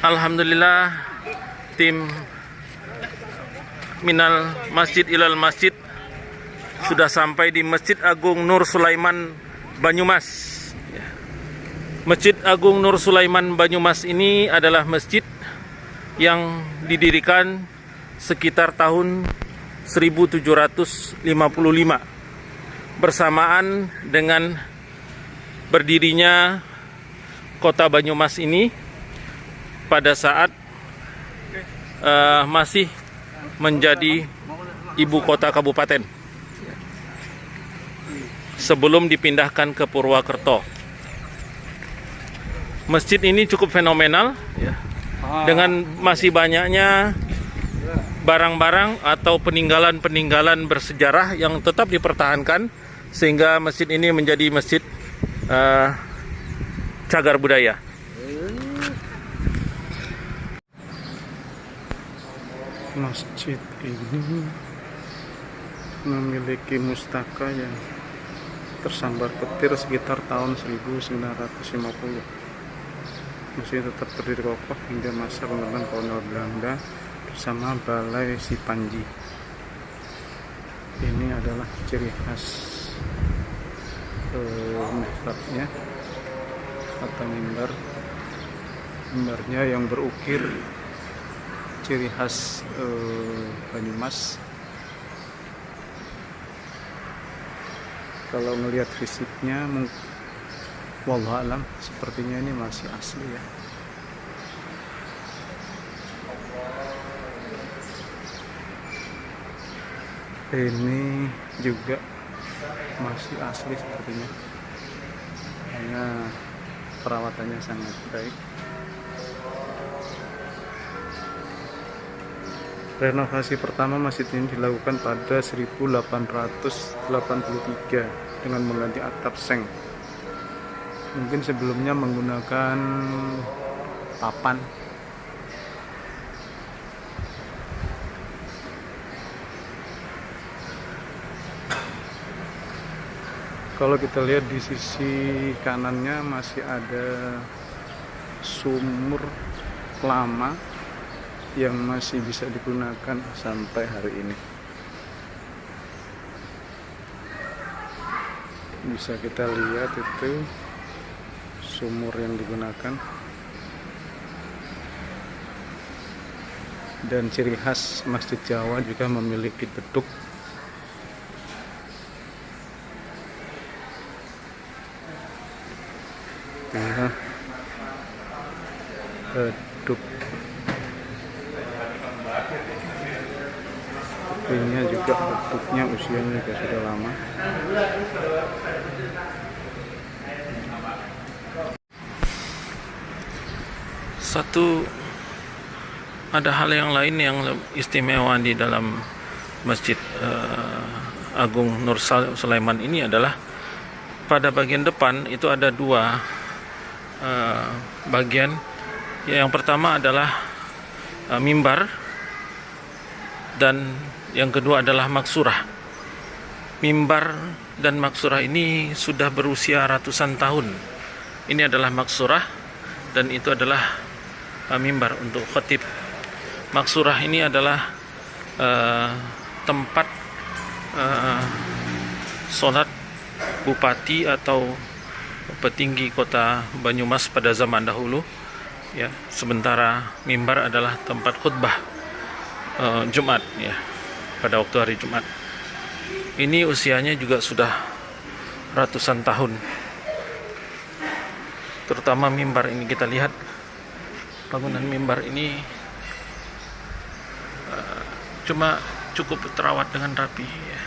Alhamdulillah, tim Minal Masjid Ilal Masjid sudah sampai di Masjid Agung Nur Sulaiman Banyumas. Masjid Agung Nur Sulaiman Banyumas ini adalah masjid yang didirikan sekitar tahun 1755 bersamaan dengan berdirinya kota Banyumas ini pada saat masih menjadi ibu kota kabupaten sebelum dipindahkan ke Purwakerto. Masjid ini cukup fenomenal ya, dengan masih banyaknya barang-barang atau peninggalan-peninggalan bersejarah yang tetap dipertahankan, sehingga masjid ini menjadi masjid cagar budaya. Masjid ini memiliki mustaka yang tersambar petir sekitar tahun 1950. Masih tetap berdiri kokoh hingga masa pemerintahan kolonial Belanda bersama Balai Sipanji. Ini adalah ciri khas mihrabnya atau mimbarnya yang berukir, ciri khas Banyumas. Kalau melihat fisiknya, wallahu alam, sepertinya ini masih asli ya. Ini juga masih asli sepertinya, hanya perawatannya sangat baik. Renovasi pertama masjid ini dilakukan pada 1883 dengan mengganti atap seng. Mungkin sebelumnya menggunakan papan. Kalau kita lihat di sisi kanannya masih ada sumur lama yang masih bisa digunakan sampai hari ini. Bisa kita lihat itu sumur yang digunakan, dan ciri khas Masjid Jawa juga memiliki beduk. Nah, beduk ini juga, beduknya usianya juga sudah lama. Ada hal yang lain yang istimewa di dalam Masjid Agung Nur Sulaiman ini adalah pada bagian depan itu ada dua bagian. Yang pertama adalah mimbar, dan yang kedua adalah maksurah. Mimbar dan maksurah ini sudah berusia ratusan tahun. Ini adalah maksurah dan itu adalah mimbar untuk khatib. Maksurah ini adalah tempat sholat bupati atau petinggi kota Banyumas pada zaman dahulu ya, sementara mimbar adalah tempat khutbah Jumat ya, pada waktu hari Jumat. Ini usianya juga sudah ratusan tahun. Terutama mimbar ini, kita lihat bangunan mimbar ini cuma cukup terawat dengan rapi ya.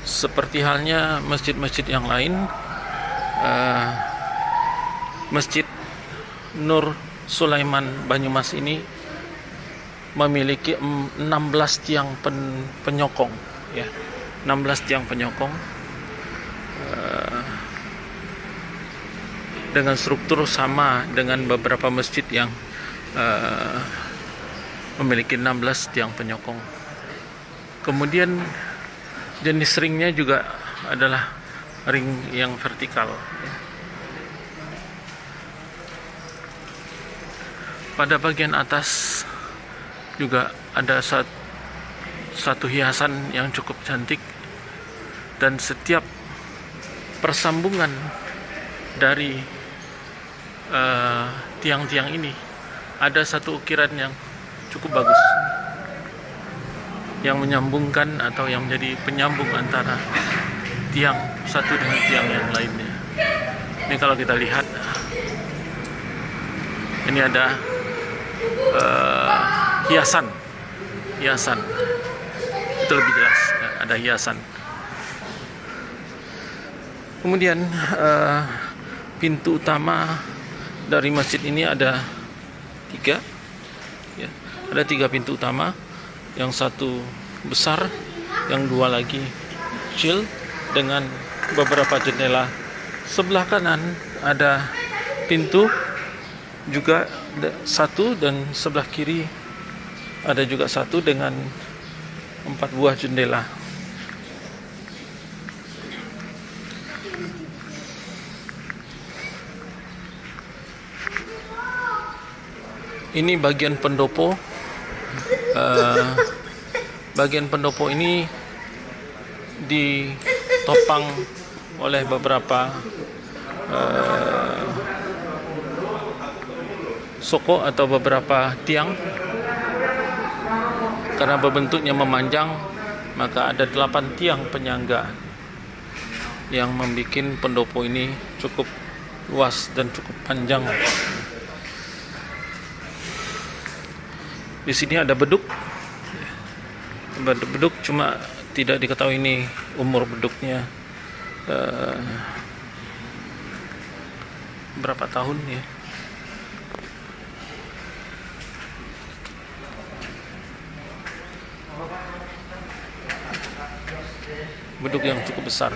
Seperti halnya masjid-masjid yang lain, Masjid Nur Sulaiman Banyumas ini memiliki 16 tiang penyokong ya, 16 tiang penyokong dengan struktur sama dengan beberapa masjid yang memiliki 16 tiang penyokong. Kemudian jenis ringnya juga adalah ring yang vertikal. Ya. Pada bagian atas juga ada satu hiasan yang cukup cantik, dan setiap persambungan dari tiang-tiang ini ada satu ukiran yang cukup bagus, yang menyambungkan atau yang menjadi penyambung antara tiang satu dengan tiang yang lainnya. Ini kalau kita lihat, ini ada hiasan itu lebih jelas, ada hiasan. Kemudian pintu utama dari masjid ini ada 3, ya, ada 3 pintu utama, yang satu besar, yang 2 lagi kecil dengan beberapa jendela. Sebelah kanan ada pintu juga 1, dan sebelah kiri ada juga 1 dengan 4 buah jendela. Ini bagian pendopo. Bagian pendopo ini ditopang oleh beberapa soko atau beberapa tiang. Karena berbentuknya memanjang, maka ada 8 tiang penyangga yang membuat pendopo ini cukup luas dan cukup panjang. Di sini ada beduk. Beduk, cuma tidak diketahui ini umur beduknya berapa tahun ya. Beduk yang cukup besar.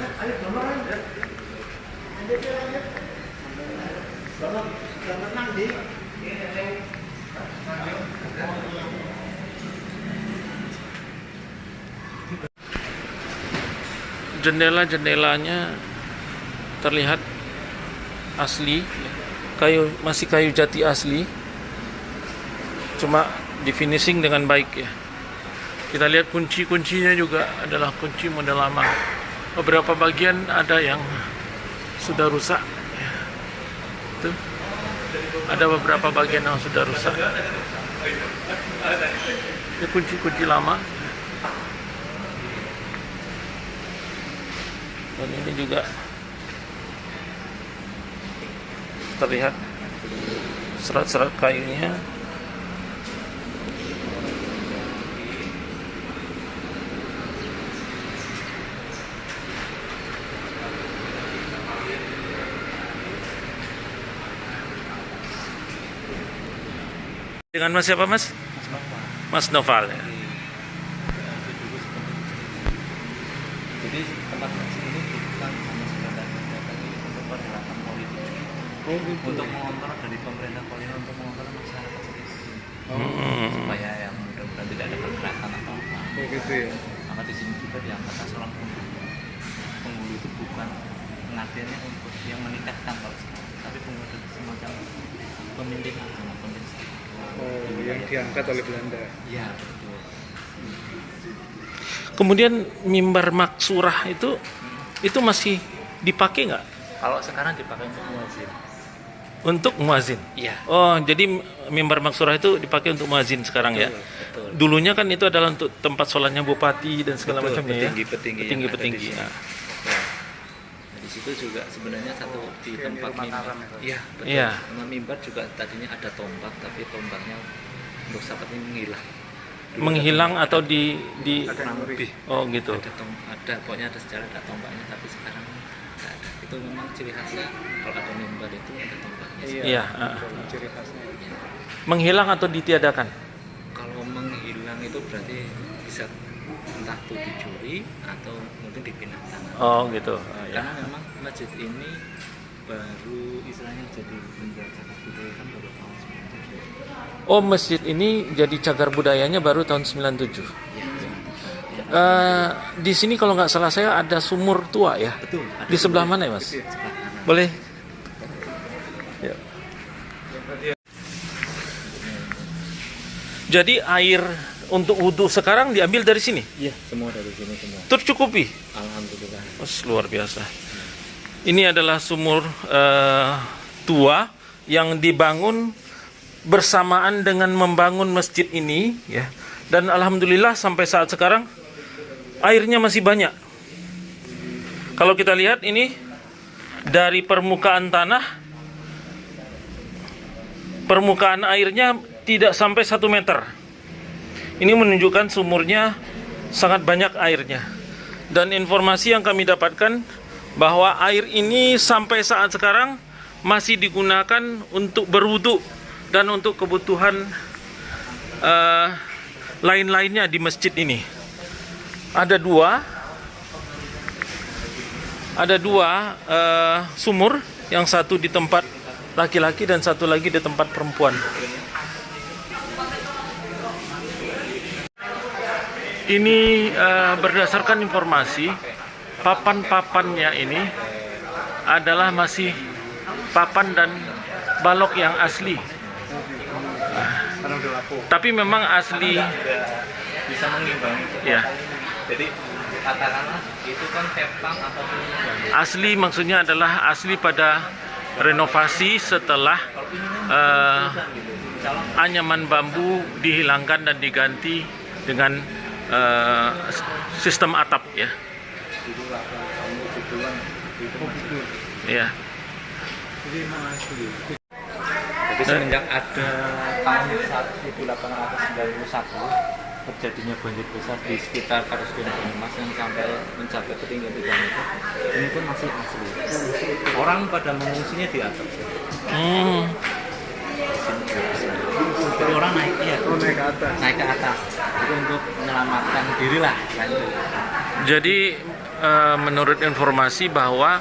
Jendela-jendelanya terlihat asli, masih kayu jati asli, cuma di finishing dengan baik ya. Kita lihat kunci-kuncinya juga adalah kunci model lama. Beberapa bagian ada yang sudah rusak ya. Tuh, ada beberapa bagian yang sudah rusak. Ini kunci-kunci lama. Dan ini juga terlihat serat-serat kayunya. Dengan Mas siapa, Mas? Mas Noval ya. Jadi tempat ini bukan hanya sekedar tapi untuk perhelatan politik, untuk mengontrol dari pemerintah Polino, untuk mengontrol masyarakat sekitar sini, supaya yang mudah-mudahan tidak ada pergerakan atau apa. Oh gitu ya. Maka di sini juga diangkat seorang penghulu. Penghulu itu bukan pengertiannya untuk yang meningkatkan tapi penghulu itu semacam pemimpin agama, pemimpin. Oh, yang diangkat oleh Belanda. Iya, betul. Kemudian mimbar maksurah itu masih dipakai nggak? Kalau sekarang dipakai untuk muazin. Untuk muazin? Iya. Oh, jadi mimbar maksurah itu dipakai untuk muazin sekarang ya? Betul. Dulunya kan itu adalah untuk tempat sholatnya bupati dan segala Betul, macamnya ya? petinggi-petinggi. Ya. Di situ juga sebenarnya satu di tempat mimbar. Iya, betul. Iya. Sama mimbar juga tadinya ada tombak, tapi tombaknya untuk saat ini menghilang. Dulu Menghilang ada atau di kurang lebih. oh gitu. Ada pokoknya ada sejarah ada tombaknya, tapi sekarang nggak ada. Itu memang ciri khasnya kalau ada mimbar itu ada tombaknya. Iya. Ciri khasnya. Menghilang atau ditiadakan? Kalau menghilang itu berarti bisa entah itu dicuri atau mungkin dipindahkan. Oh gitu. Oh, ya. Karena memang masjid ini baru istilahnya jadi menjaga budaya kan baru tahun 97. Oh, masjid ini jadi cagar budayanya baru tahun 97. Ya, Di sini kalau nggak salah saya ada sumur tua ya. Betul. Ada Di sebelah sumur. mana ya, Mas? Sebelah kanan. Boleh? Ya. Jadi air untuk wudhu sekarang diambil dari sini. Iya, semua dari sini semua. Tercukupi. Alhamdulillah. Luar biasa. Ini adalah sumur tua yang dibangun bersamaan dengan membangun masjid ini, ya. Dan alhamdulillah sampai saat sekarang airnya masih banyak. Kalau kita lihat ini dari permukaan tanah, permukaan airnya tidak sampai 1 meter. Ini menunjukkan sumurnya sangat banyak airnya. Dan informasi yang kami dapatkan bahwa air ini sampai saat sekarang masih digunakan untuk berwudu dan untuk kebutuhan lain-lainnya di masjid ini. Ada dua sumur, yang satu di tempat laki-laki dan satu lagi di tempat perempuan. Ini berdasarkan informasi, papan-papannya ini adalah masih papan dan balok yang asli. Tapi memang asli, Bisa mengimbangi. ya. Jadi katakanlah itu kan tepang ataupun Asli maksudnya adalah asli pada renovasi setelah anyaman bambu dihilangkan dan diganti dengan sistem atap, ya. Ya. Jadi semenjak ada tahun 1891 terjadinya banjir besar di sekitar Karusden Banyumas yang sampai mencapai ketinggian 3 meter, ini pun masih asli. Orang pada mengungsinya di atas. Jadi orang naik, naik ke atas. naik ke atas itu untuk menyelamatkan diri lah. Jadi menurut informasi bahwa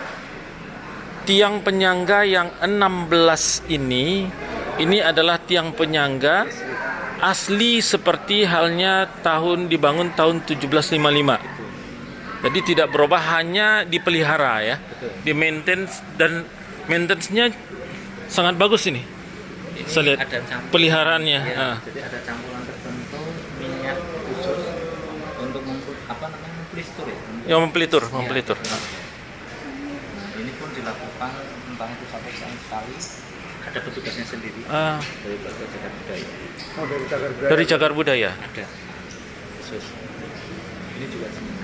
tiang penyangga yang 16 ini adalah tiang penyangga asli seperti halnya dibangun tahun 1755. Jadi tidak berubah, hanya dipelihara, ya. Di maintenance, dan maintenance-nya sangat bagus ini. Saya lihat Ada campuran, peliharaannya. ya, jadi ada campuran tertentu minyak khusus untuk memplistur ya. Ya, mempelitur. Nah, ini pun dilakukan entah itu 1 tahun sekali, ada petugasnya sendiri dari Badan Cagar Budaya. Oh, dari Cagar Budaya. Dari Cagar Budaya. Ada khusus. Ini juga sama.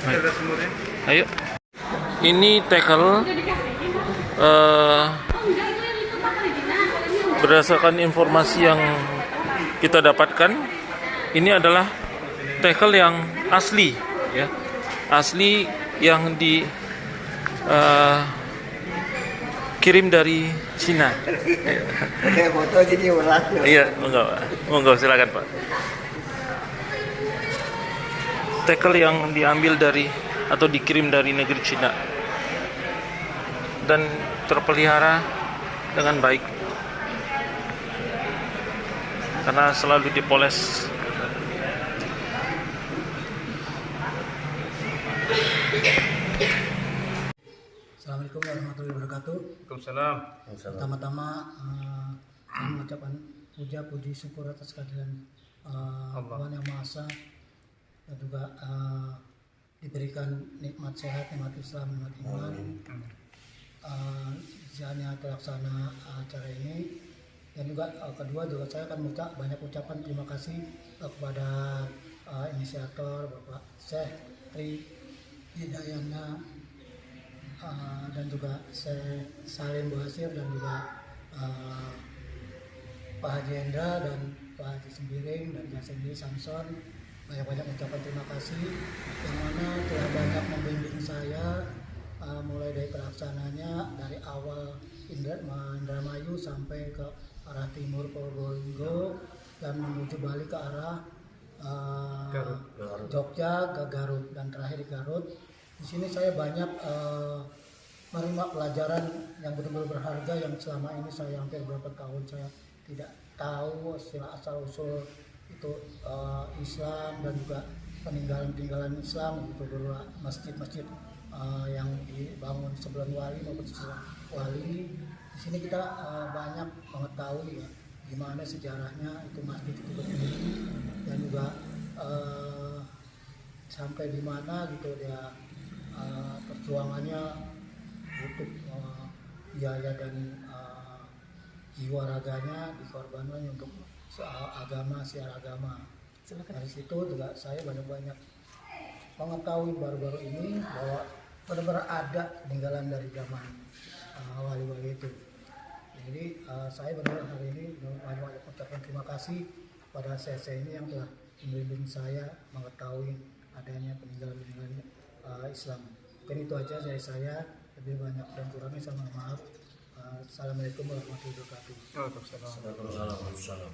Ada sumurnya. Ayo. Ini tackle berdasarkan informasi yang kita dapatkan, ini adalah tackle yang asli, ya. Asli yang kirim dari Cina. Oke, foto jadi ulang. Iya, monggo silakan, Pak. Tackle yang diambil dari atau dikirim dari negeri Cina dan terpelihara dengan baik karena selalu dipoles. Assalamualaikum warahmatullahi wabarakatuh. Waalaikumsalam. Pertama-tama saya mengucapkan puji syukur atas kehadiran Tuhan Yang Maha Esa, dan juga diberikan nikmat sehat, nikmat Islam, nikmat iman. Hanya terlaksana acara ini, dan juga kedua juga saya akan banyak ucapan terima kasih kepada inisiator Bapak Syekh Tri Hidayana, dan juga Syekh Salim Basir, dan juga Pak Haji Hendra dan Pak Haji Sembiring dan saya sendiri Samson. Banyak-banyak ucapan terima kasih yang mana telah banyak membimbing saya mulai dari pelaksananya dari awal Indramayu sampai ke arah timur Probolinggo dan menuju balik ke arah Jogja ke Garut dan terakhir di Garut. Di sini saya banyak menerima pelajaran yang betul-betul berharga yang selama ini saya hampir beberapa tahun saya tidak tahu istilah asal usul itu Islam dan juga peninggalan Islam gitu, berupa masjid-masjid yang dibangun sebelum wali maupun sesudah wali. Di sini kita banyak mengetahui ya gimana sejarahnya itu masjid itu berdiri, dan juga sampai di mana gitu dia perjuangannya butuh biaya dan jiwa raganya dikorbankan untuk siar agama. Dari situ juga saya banyak mengetahui baru-baru ini bahwa benar-benar ada peninggalan dari zaman wali-wali itu. Jadi saya benar hari ini banyak mengucapkan terima kasih pada saya ini yang telah membimbing saya mengetahui adanya peninggalan Islam. Mungkin itu aja dari saya, lebih banyak dan kurangnya saya mohon maaf. Assalamualaikum warahmatullahi wabarakatuh. Waalaikumsalam. Waalaikumsalam.